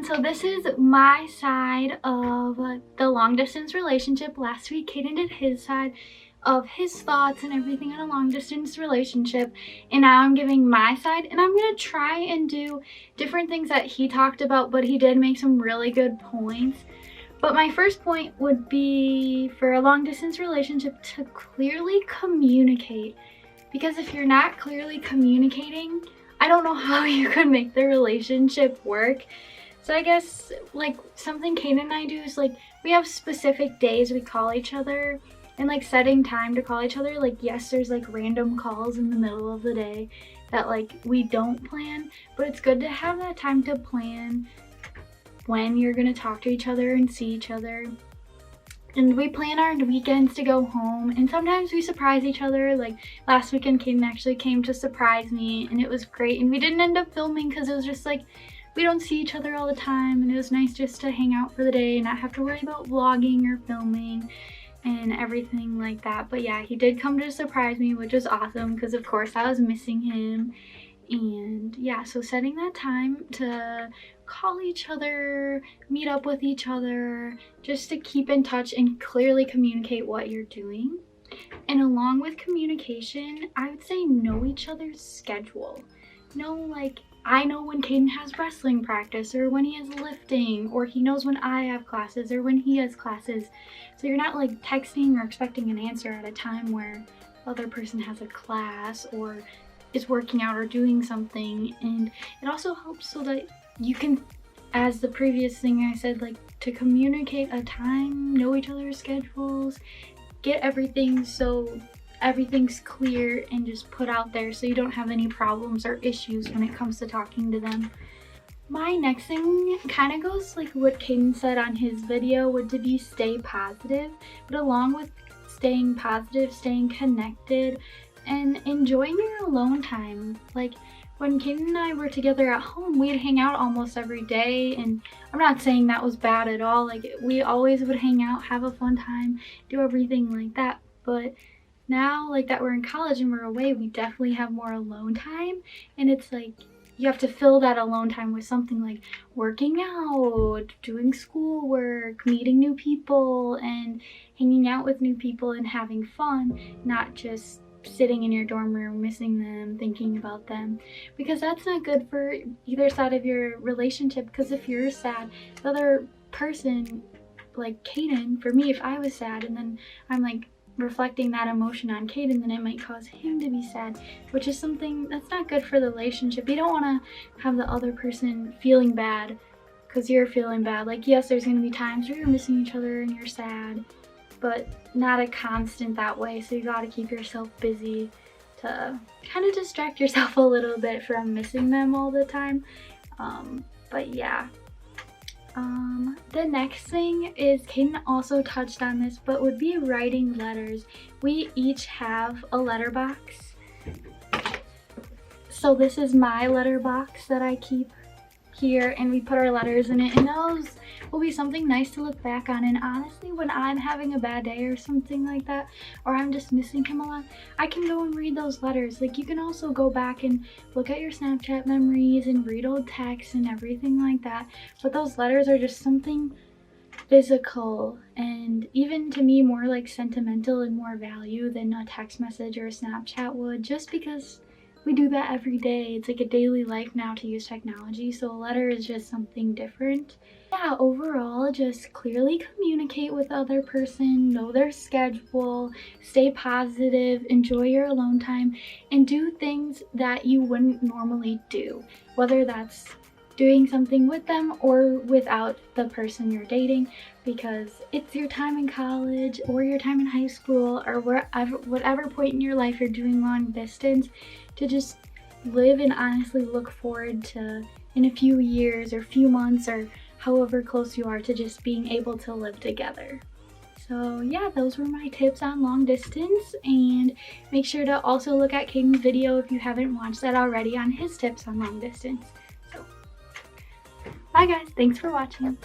everyone, so this is my side of the long distance relationship. Last week Caden did his side of his thoughts and everything on a long distance relationship, and now I'm giving my side, and I'm gonna try and do different things that he talked about, but he did make some really good points. But my first point would be for a long distance relationship to clearly communicate, because if you're not clearly communicating, I don't know how you could make the relationship work. So I guess like something Caden and I do is like we have specific days we call each other, and like setting time to call each other. Like yes, there's like random calls in the middle of the day that like we don't plan, but it's good to have that time to plan when you're gonna talk to each other and see each other. And we plan our weekends to go home, and sometimes we surprise each other. Like last weekend Caden actually came to surprise me, and it was great, and we didn't end up filming because it was just like we don't see each other all the time, and it was nice just to hang out for the day and not have to worry about vlogging or filming and everything like that. But yeah, he did come to surprise me, which was awesome because of course I was missing him. And yeah, so setting that time to call each other, meet up with each other, just to keep in touch and clearly communicate what you're doing. And along with communication, I would say know each other's schedule. Know, like, I know when Caden has wrestling practice, or when he has lifting, or he knows when I have classes or when he has classes. So you're not like texting or expecting an answer at a time where the other person has a class or is working out or doing something. And it also helps so that you can, as the previous thing I said, like to communicate a time, know each other's schedules, get everything so everything's clear and just put out there so you don't have any problems or issues when it comes to talking to them. My next thing kind of goes like what Caden said on his video, would to be stay positive. But along with staying positive, staying connected and enjoying your alone time. Like when Caden and I were together at home, we'd hang out almost every day, and I'm not saying that was bad at all. Like we always would hang out, have a fun time, do everything like that. But now, like that we're in college and we're away, we definitely have more alone time, and it's like you have to fill that alone time with something like working out, doing schoolwork, meeting new people, and hanging out with new people and having fun, not just sitting in your dorm room missing them, thinking about them, because that's not good for either side of your relationship. Because if you're sad, the other person, like Caden, for me, if I was sad and then I'm like reflecting that emotion on Caden, then it might cause him to be sad, which is something that's not good for the relationship. You don't want to have the other person feeling bad because you're feeling bad. Like yes, there's going to be times where you're missing each other and you're sad, but not a constant that way. So you got to keep yourself busy to kind of distract yourself a little bit from missing them all the time. But yeah. The next thing is, Caden also touched on this, but would be writing letters. We each have a letterbox. So this is my letterbox that I keep here, and we put our letters in it, and those will be something nice to look back on. And honestly, when I'm having a bad day or something like that, or I'm just missing him a lot, I can go and read those letters. Like you can also go back and look at your Snapchat memories and read old texts and everything like that, but those letters are just something physical, and even to me more like sentimental and more value than a text message or a Snapchat would, just because we do that every day. It's like a daily life now to use technology, so a letter is just something different. Yeah, overall, just clearly communicate with the other person, know their schedule, stay positive, enjoy your alone time, and do things that you wouldn't normally do, whether that's doing something with them or without the person you're dating, because it's your time in college or your time in high school or whatever point in your life you're doing long distance, to just live and honestly look forward to in a few years or few months or however close you are to just being able to live together. So yeah, those were my tips on long distance, and make sure to also look at Caden's video if you haven't watched that already on his tips on long distance. So bye guys, thanks for watching.